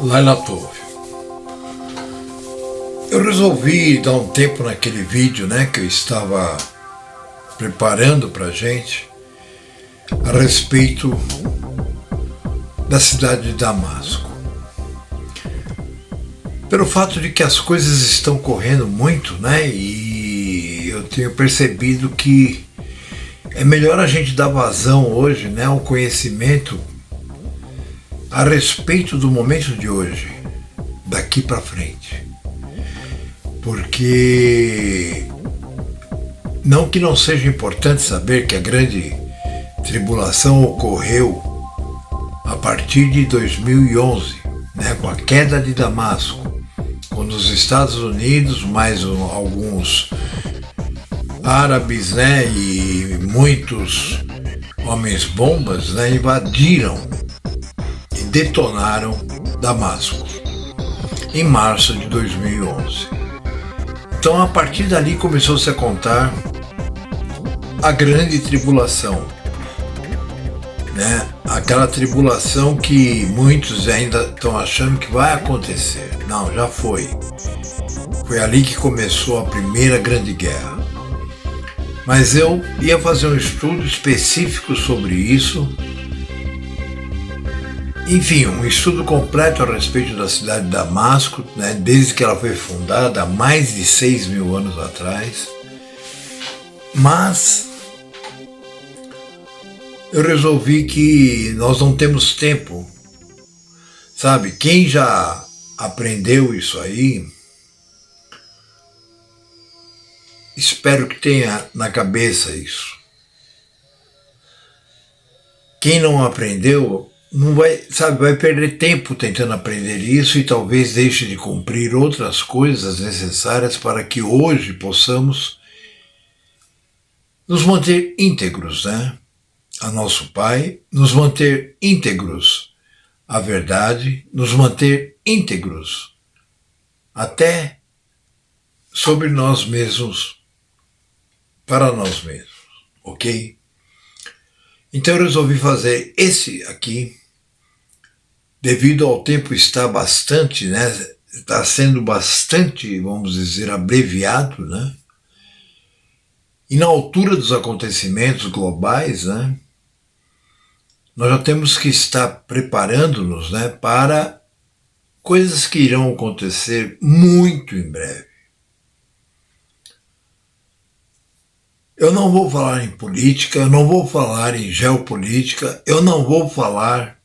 Laila Tove. Eu resolvi dar um tempo naquele vídeo, que eu estava preparando pra gente a respeito da cidade de Damasco. Pelo fato de que as coisas estão correndo muito, e eu tenho percebido que é melhor a gente dar vazão hoje, ao conhecimento a respeito do momento de hoje, daqui para frente. Porque não que não seja importante saber que a grande tribulação ocorreu a partir de 2011, com a queda de Damasco, quando os Estados Unidos, mais alguns árabes, e muitos homens-bombas, invadiram e detonaram Damasco em março de 2011. Então, a partir dali começou-se a contar a grande tribulação, aquela tribulação que muitos ainda estão achando que vai acontecer. Não, já foi. Foi ali que começou a primeira grande guerra. Mas eu ia fazer um estudo específico sobre isso. Enfim, um estudo completo a respeito da cidade de Damasco, desde que ela foi fundada há mais de 6.000 anos atrás. Mas eu resolvi que nós não temos tempo, sabe? Quem já aprendeu isso aí, espero que tenha na cabeça isso. Quem não aprendeu, não vai perder tempo tentando aprender isso e talvez deixe de cumprir outras coisas necessárias para que hoje possamos nos manter íntegros, a nosso Pai, nos manter íntegros à verdade, nos manter íntegros até sobre nós mesmos, para nós mesmos, ok? Então eu resolvi fazer esse aqui, devido ao tempo estar bastante, está sendo bastante, vamos dizer, abreviado, e na altura dos acontecimentos globais, nós já temos que estar preparando-nos, para coisas que irão acontecer muito em breve. Eu não vou falar em política, eu não vou falar em geopolítica, eu não vou falar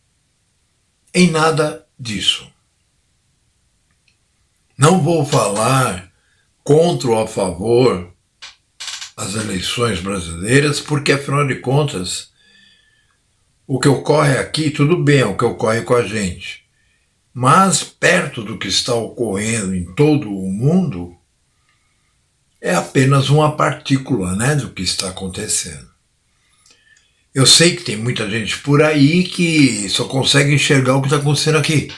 em nada disso. Não vou falar contra ou a favor das eleições brasileiras, porque afinal de contas, o que ocorre aqui, tudo bem, é o que ocorre com a gente. Mas perto do que está ocorrendo em todo o mundo, é apenas uma partícula, do que está acontecendo. Eu sei que tem muita gente por aí que só consegue enxergar o que está acontecendo aqui.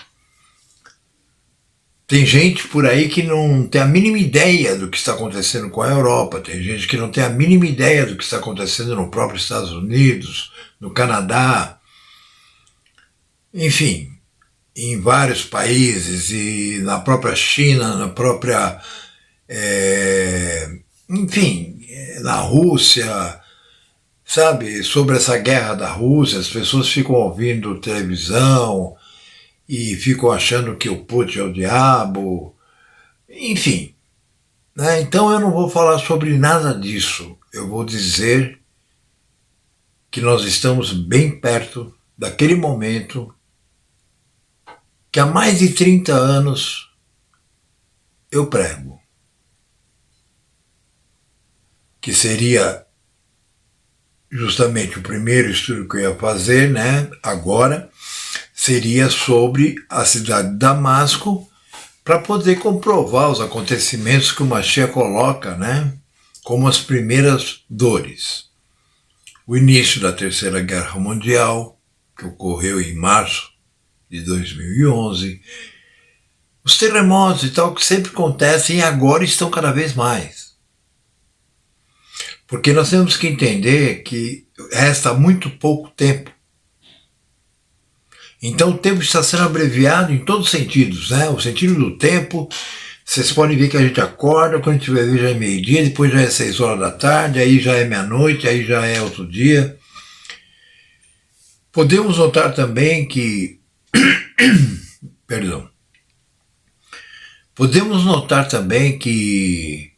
Tem gente por aí que não tem a mínima ideia do que está acontecendo com a Europa, tem gente que não tem a mínima ideia do que está acontecendo no próprio Estados Unidos, no Canadá, enfim, em vários países, e na própria China, na própria na Rússia, sabe, sobre essa guerra da Rússia, as pessoas ficam ouvindo televisão e ficam achando que o Putin é o diabo, enfim. Então eu não vou falar sobre nada disso, eu vou dizer que nós estamos bem perto daquele momento que há mais de 30 anos eu prego. Que seria justamente o primeiro estudo que eu ia fazer, agora, seria sobre a cidade de Damasco, para poder comprovar os acontecimentos que o Mashiach coloca, como as primeiras dores. O início da Terceira Guerra Mundial, que ocorreu em março de 2011, os terremotos e tal, que sempre acontecem e agora estão cada vez mais. Porque nós temos que entender que resta muito pouco tempo. Então o tempo está sendo abreviado em todos os sentidos, né? O sentido do tempo, vocês podem ver que a gente acorda, quando a gente vai ver já é meio-dia, depois já é 6 horas da tarde, aí já é meia-noite, aí já é outro dia. Podemos notar também que... Perdão. Podemos notar também que,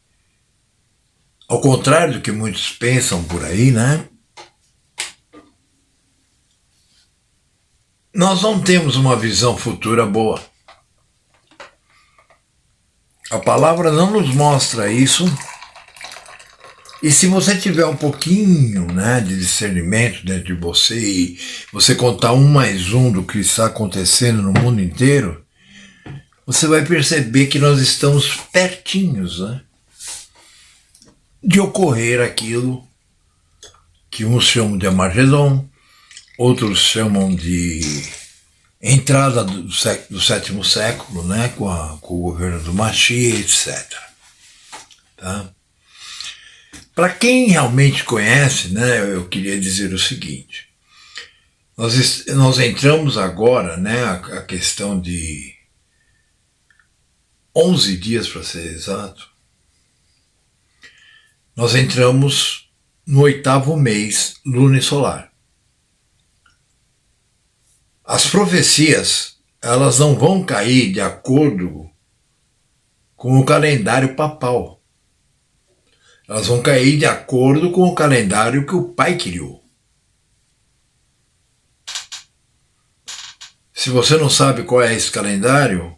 ao contrário do que muitos pensam por aí, né? Nós não temos uma visão futura boa. A palavra não nos mostra isso. E se você tiver um pouquinho, né, de discernimento dentro de você e você contar 1 mais 1 do que está acontecendo no mundo inteiro, você vai perceber que nós estamos pertinhos, né, de ocorrer aquilo que uns chamam de Armagedon, outros chamam de entrada do 7º século, né, com o governo do Mashiach, etc. Tá? Para quem realmente conhece, né, eu queria dizer o seguinte: nós entramos agora, né, a questão de 11 dias, para ser exato, nós entramos no 8º mês lunisolar. As profecias, elas não vão cair de acordo com o calendário papal. Elas vão cair de acordo com o calendário que o Pai criou. Se você não sabe qual é esse calendário,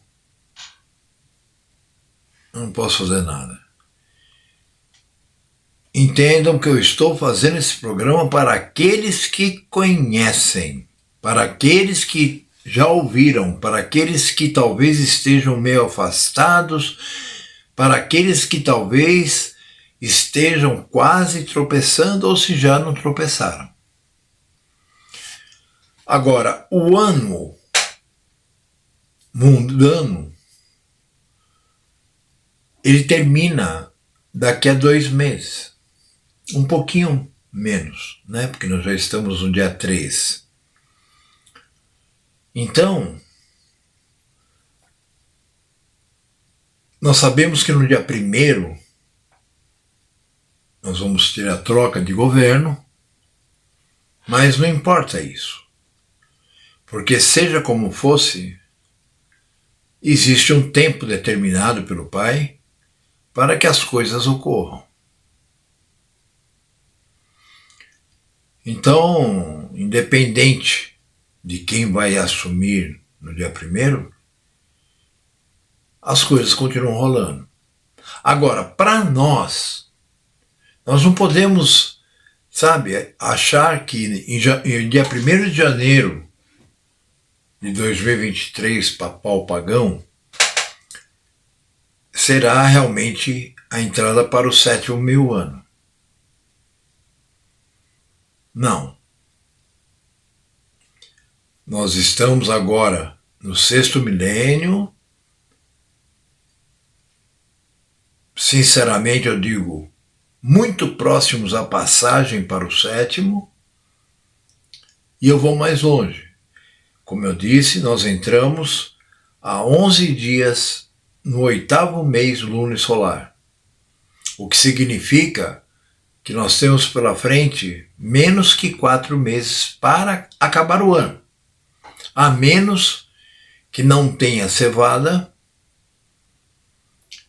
eu não posso fazer nada. Entendam que eu estou fazendo esse programa para aqueles que conhecem, para aqueles que já ouviram, para aqueles que talvez estejam meio afastados, para aqueles que talvez estejam quase tropeçando ou se já não tropeçaram. Agora, o ano mundano, ele termina daqui a 2 meses. Um pouquinho menos, né? Porque nós já estamos no dia 3. Então, nós sabemos que no dia 1º nós vamos ter a troca de governo, mas não importa isso. Porque seja como fosse, existe um tempo determinado pelo Pai para que as coisas ocorram. Então, independente de quem vai assumir no dia 1º, as coisas continuam rolando. Agora, para nós não podemos, sabe, achar que em dia 1º de janeiro de 2023, papal pagão, será realmente a entrada para o 7º mil ano. Não. Nós estamos agora no 6º milênio. Sinceramente, eu digo, muito próximos à passagem para o 7º, e eu vou mais longe. Como eu disse, nós entramos há 11 dias no 8º mês lunisolar, o que significa que nós temos pela frente menos que 4 meses para acabar o ano, a menos que não tenha cevada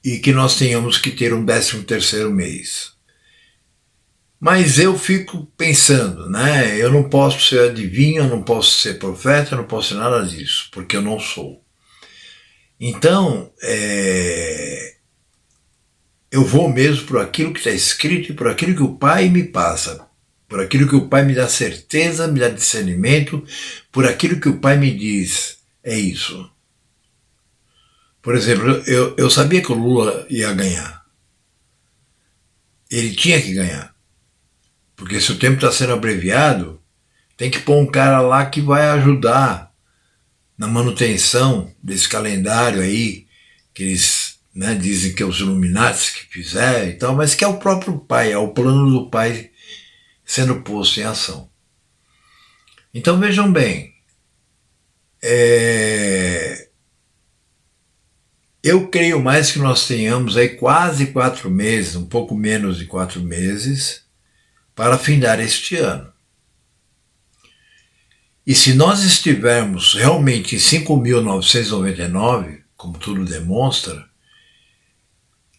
e que nós tenhamos que ter um 13º mês. Mas eu fico pensando, né? Eu não posso ser adivinho, eu não posso ser profeta, eu não posso ser nada disso, porque eu não sou. Então, eu vou mesmo por aquilo que está escrito e por aquilo que o Pai me passa, por aquilo que o Pai me dá certeza, me dá discernimento, por aquilo que o Pai me diz. É isso. Por exemplo, eu sabia que o Lula ia ganhar. Ele tinha que ganhar. Porque se o tempo está sendo abreviado, tem que pôr um cara lá que vai ajudar na manutenção desse calendário aí, que eles, né, dizem que é os Illuminati que fizeram e tal, mas que é o próprio Pai, é o plano do Pai sendo posto em ação. Então vejam bem, Eu creio mais que nós tenhamos aí quase 4 meses, um pouco menos de 4 meses, para findar este ano. E se nós estivermos realmente em 5.999, como tudo demonstra,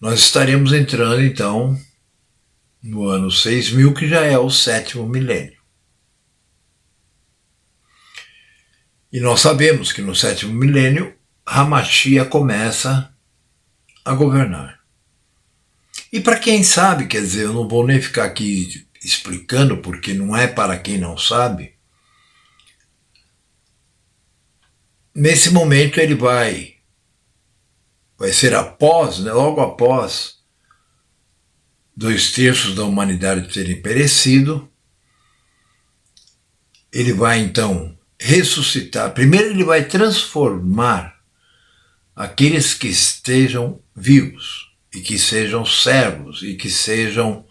nós estaremos entrando então no ano 6.000, que já é o 7º milênio. E nós sabemos que no 7º milênio, Hamashia começa a governar. E para quem sabe, quer dizer, eu não vou nem ficar aqui explicando, porque não é para quem não sabe, nesse momento ele vai ser após, né, logo após 2/3 da humanidade terem perecido, ele vai então ressuscitar. Primeiro ele vai transformar aqueles que estejam vivos e que sejam servos e que sejam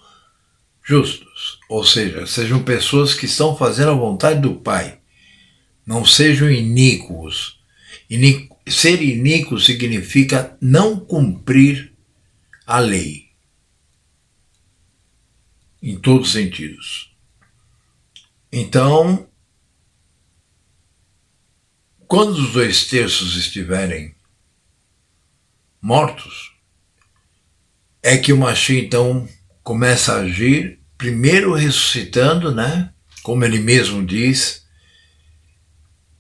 justos, ou seja, sejam pessoas que estão fazendo a vontade do Pai, não sejam iníquos. Ser iníquo significa não cumprir a lei, em todos os sentidos. Então, quando os 2/3 estiverem mortos, é que o Mashiach então começa a agir, primeiro ressuscitando, né? Como ele mesmo diz,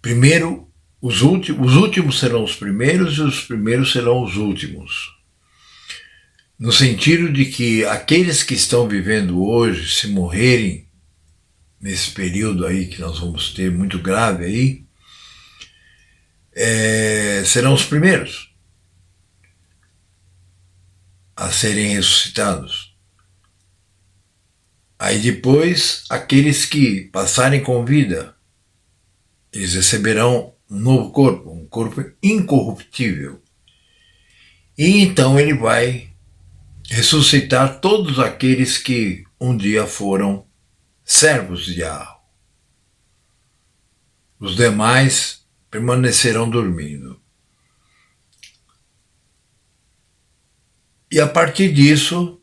primeiro os últimos serão os primeiros e os primeiros serão os últimos. No sentido de que aqueles que estão vivendo hoje, se morrerem nesse período aí que nós vamos ter muito grave aí, serão os primeiros a serem ressuscitados. Aí depois, aqueles que passarem com vida, eles receberão um novo corpo, um corpo incorruptível. E então ele vai ressuscitar todos aqueles que um dia foram servos de Yahweh. Os demais permanecerão dormindo. E a partir disso,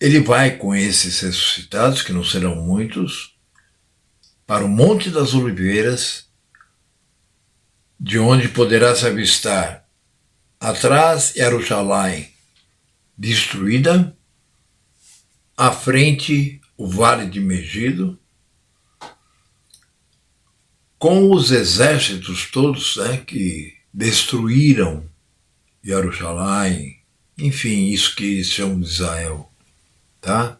ele vai com esses ressuscitados, que não serão muitos, para o Monte das Oliveiras, de onde poderá se avistar atrás Jerusalém destruída, à frente o Vale de Megido, com os exércitos todos, né, que destruíram Jerusalém, enfim, isso que chamam de Israel, tá?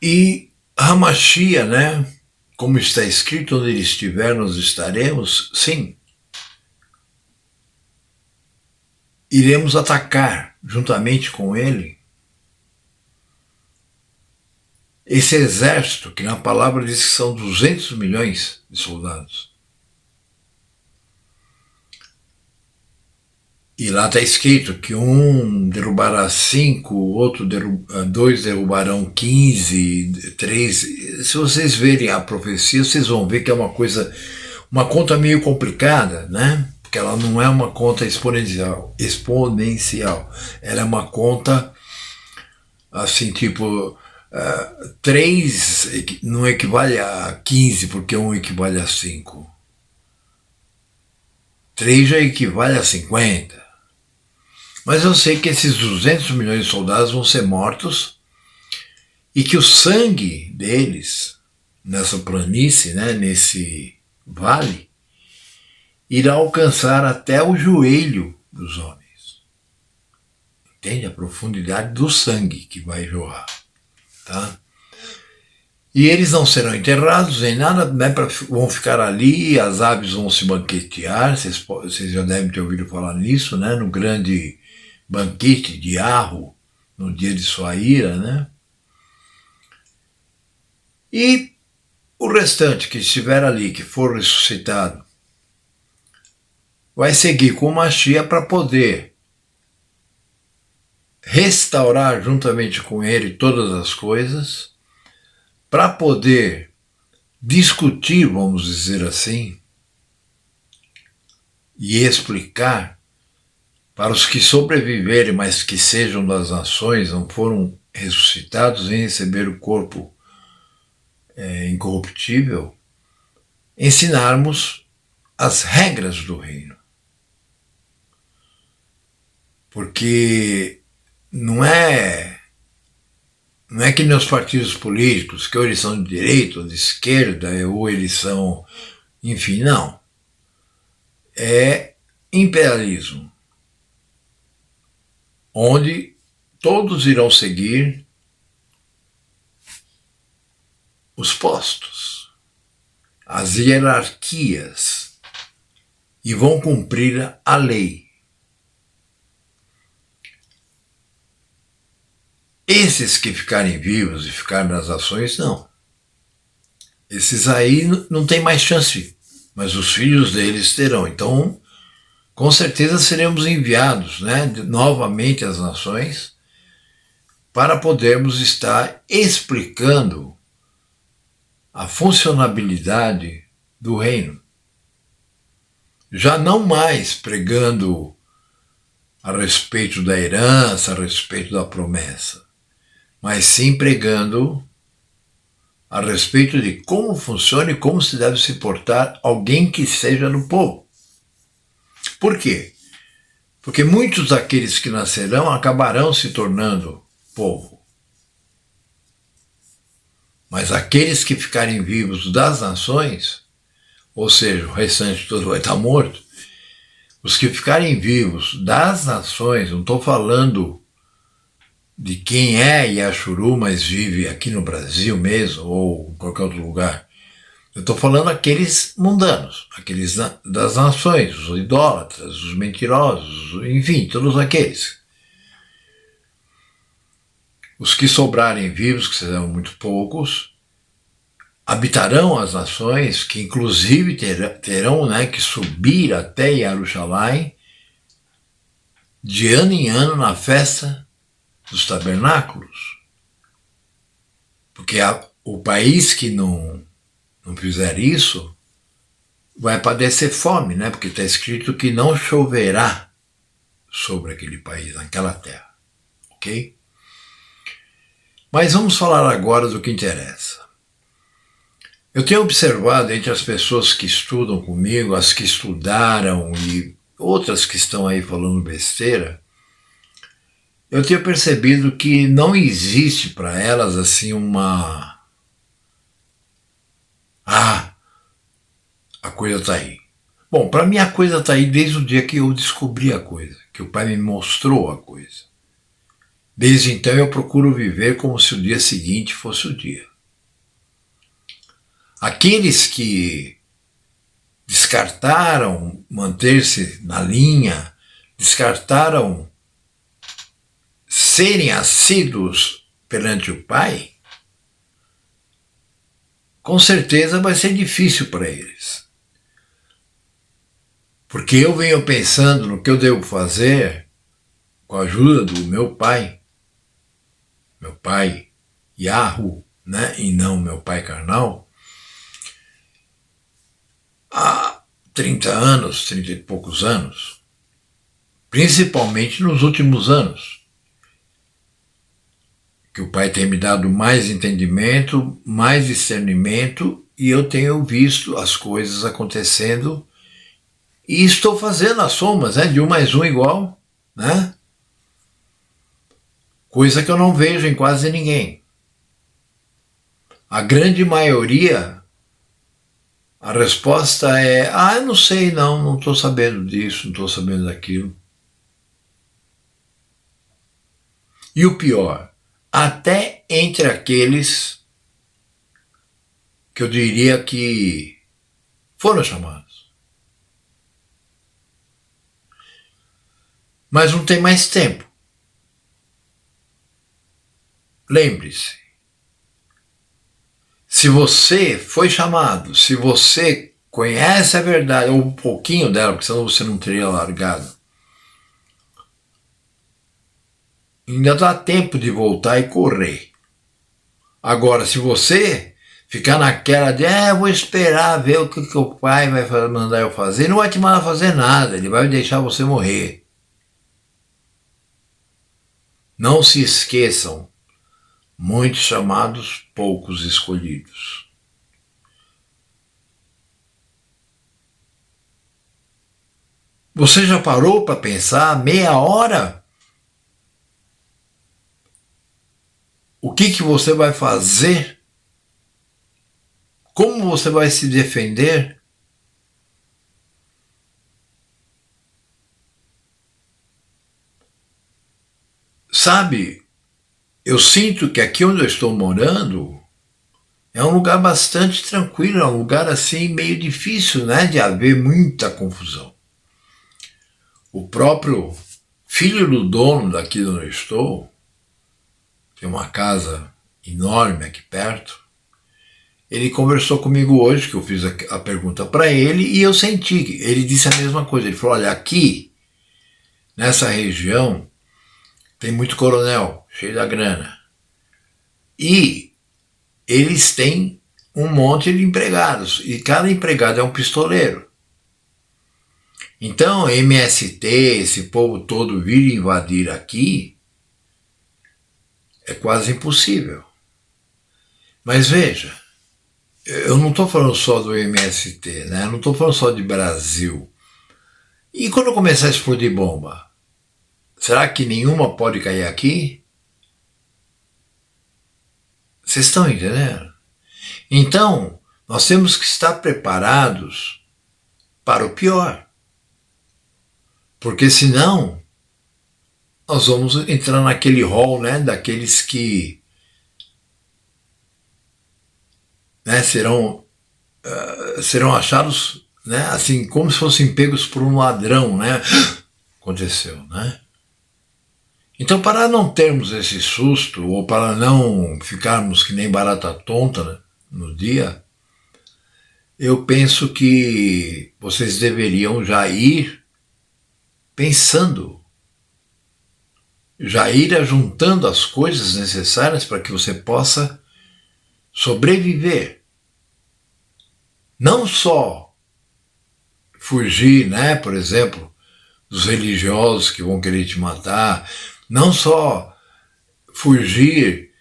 E Hamashia, né, como está escrito, onde ele estiver, nós estaremos, sim. Iremos atacar, juntamente com ele, esse exército, que na palavra diz que são 200 milhões de soldados. E lá está escrito que um derrubará 5, dois derrubarão 15, 3. Se vocês verem a profecia, vocês vão ver que é uma conta meio complicada, né? Porque ela não é uma conta exponencial. Ela é uma conta assim, tipo, 3 não equivale a 15, porque 1 equivale a 5. 3 já equivale a 50. Mas eu sei que esses 200 milhões de soldados vão ser mortos e que o sangue deles, nessa planície, né, nesse vale, irá alcançar até o joelho dos homens. Entende? A profundidade do sangue que vai jorrar. Tá? E eles não serão enterrados nem nada, né, vão ficar ali, as aves vão se banquetear, vocês já devem ter ouvido falar nisso, né, no grande banquete de Arro, no dia de sua ira, né? E o restante que estiver ali, que for ressuscitado, vai seguir com o Mashiach para poder restaurar juntamente com ele todas as coisas, para poder discutir, vamos dizer assim, e explicar para os que sobreviverem, mas que sejam das nações, não foram ressuscitados em receber o corpo incorruptível, ensinarmos as regras do reino. Porque não é que nem os partidos políticos, que ou eles são de direita ou de esquerda, ou eles são, enfim, não. É imperialismo, onde todos irão seguir os postos, as hierarquias, e vão cumprir a lei. Esses que ficarem vivos e ficarem nas ações, não. Esses aí não tem mais chance, mas os filhos deles terão. Então, com certeza seremos enviados, né, novamente às nações para podermos estar explicando a funcionabilidade do reino. Já não mais pregando a respeito da herança, a respeito da promessa, mas sim pregando a respeito de como funciona e como se deve se portar alguém que seja do povo. Por quê? Porque muitos daqueles que nascerão acabarão se tornando povo. Mas aqueles que ficarem vivos das nações, ou seja, o restante todo vai estar morto, os que ficarem vivos das nações, não estou falando de quem é Yashuru, mas vive aqui no Brasil mesmo, ou em qualquer outro lugar. Eu estou falando aqueles mundanos, aqueles das nações, os idólatras, os mentirosos, enfim, todos aqueles. Os que sobrarem vivos, que serão muito poucos, habitarão as nações, que inclusive terão, né, que subir até Jerusalém de ano em ano na festa dos tabernáculos. Porque o país que não fizer isso vai padecer fome, né? Porque está escrito que não choverá sobre aquele país, naquela terra. Ok? Mas vamos falar agora do que interessa. Eu tenho observado entre as pessoas que estudam comigo, as que estudaram e outras que estão aí falando besteira, eu tenho percebido que não existe para elas assim uma... a coisa está aí. Bom, para mim a coisa está aí desde o dia que eu descobri a coisa, que o Pai me mostrou a coisa. Desde então eu procuro viver como se o dia seguinte fosse o dia. Aqueles que descartaram manter-se na linha, descartaram serem assíduos perante o Pai, com certeza vai ser difícil para eles. Porque eu venho pensando no que eu devo fazer com a ajuda do meu pai Yahu, né, e não meu pai carnal, há 30 anos, 30 e poucos anos, principalmente nos últimos anos, que o Pai tem me dado mais entendimento, mais discernimento, e eu tenho visto as coisas acontecendo e estou fazendo as somas, né, de 1 mais 1 igual, né? Coisa que eu não vejo em quase ninguém. A grande maioria, a resposta é: eu não sei, não estou sabendo disso, não estou sabendo daquilo. E o pior, até entre aqueles que eu diria que foram chamados. Mas não tem mais tempo. Lembre-se, se você foi chamado, se você conhece a verdade, ou um pouquinho dela, porque senão você não teria largado, ainda dá tempo de voltar e correr. Agora, se você ficar naquela de, eu vou esperar ver o que o pai vai mandar eu fazer. Ele não vai te mandar fazer nada, ele vai deixar você morrer. Não se esqueçam, muitos chamados, poucos escolhidos. Você já parou para pensar meia hora? O que você vai fazer? Como você vai se defender? Sabe, eu sinto que aqui onde eu estou morando é um lugar bastante tranquilo, é um lugar assim meio difícil, né, de haver muita confusão. O próprio filho do dono daqui onde eu estou, tem uma casa enorme aqui perto, ele conversou comigo hoje, que eu fiz a pergunta para ele, e eu senti que ele disse a mesma coisa. Ele falou, olha, aqui, nessa região, tem muito coronel, cheio da grana. E eles têm um monte de empregados, e cada empregado é um pistoleiro. Então, MST, esse povo todo vir invadir aqui, é quase impossível. Mas veja, eu não estou falando só do MST, né? Eu não estou falando só de Brasil. E quando começar a explodir bomba, será que nenhuma pode cair aqui? Vocês estão entendendo? Então, nós temos que estar preparados para o pior. Porque senão, nós vamos entrar naquele rol, né, daqueles que, né, serão achados, né, assim, como se fossem pegos por um ladrão, né? Aconteceu, né? Então, para não termos esse susto, ou para não ficarmos que nem barata tonta, né, no dia, eu penso que vocês deveriam já ir pensando, já ir ajuntando as coisas necessárias para que você possa sobreviver. Não só fugir, né, por exemplo, dos religiosos que vão querer te matar, não só fugir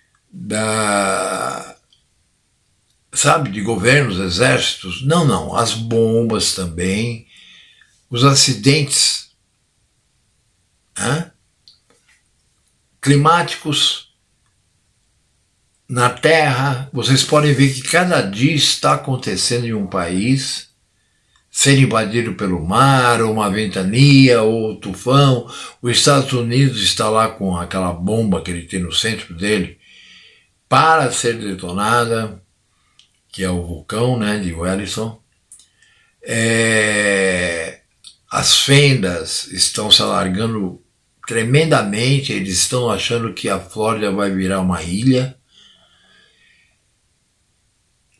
de governos, exércitos, não, as bombas também, os acidentes, né, climáticos na Terra. Vocês podem ver que cada dia está acontecendo em um país, ser invadido pelo mar, ou uma ventania, ou tufão. Os Estados Unidos está lá com aquela bomba que ele tem no centro dele para ser detonada, que é o vulcão, né, de Wellington. As fendas estão se alargando tremendamente, eles estão achando que a Flórida vai virar uma ilha.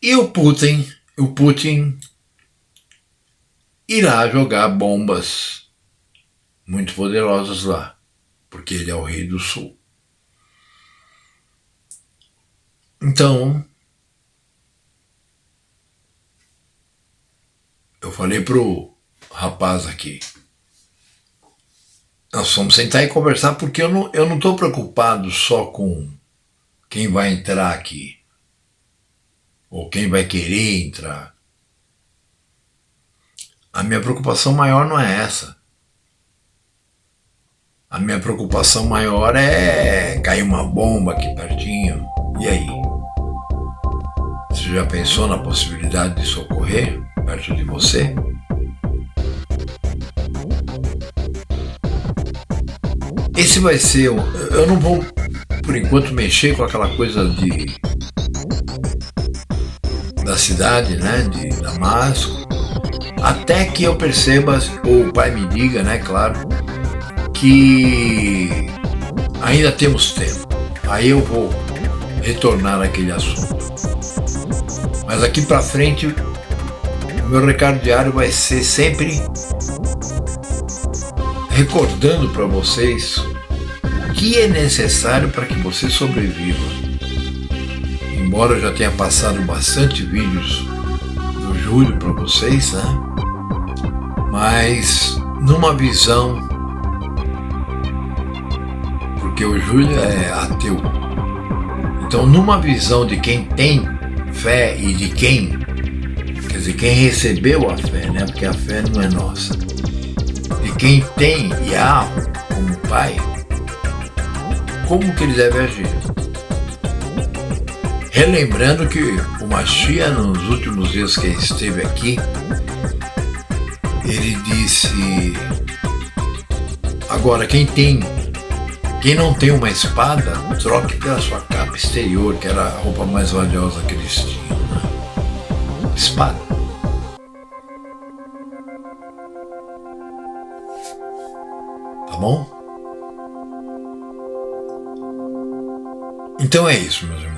E o Putin irá jogar bombas muito poderosas lá, porque ele é o rei do sul. Então, eu falei pro rapaz aqui, nós vamos sentar e conversar, porque eu não estou preocupado só com quem vai entrar aqui, ou quem vai querer entrar. A minha preocupação maior não é essa. A minha preocupação maior é cair uma bomba aqui pertinho. E aí? Você já pensou na possibilidade disso ocorrer perto de você? Esse vai ser... Eu não vou, por enquanto, mexer com aquela coisa da cidade, né, de Damasco, até que eu perceba, ou o pai me diga, né, claro, que ainda temos tempo. Aí eu vou retornar àquele assunto. Mas aqui para frente, o meu recado diário vai ser sempre recordando para vocês o que é necessário para que você sobreviva. embora eu já tenha passado bastante vídeos do Júlio para vocês, né? Mas numa visão, porque o Júlio é ateu, então numa visão de quem tem fé e de quem, quer dizer, quem recebeu a fé, né? Porque a fé não é nossa, de quem tem Yah como pai, como que ele deve agir? Relembrando que o Mashiach, nos últimos dias que esteve aqui, ele disse: agora quem não tem uma espada, troque pela sua capa exterior, que era a roupa mais valiosa que eles tinham, né? Espada. Tá bom? Então é isso, meus irmãos.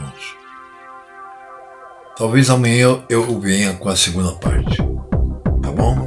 Talvez amanhã eu venha com a segunda parte. Tá bom?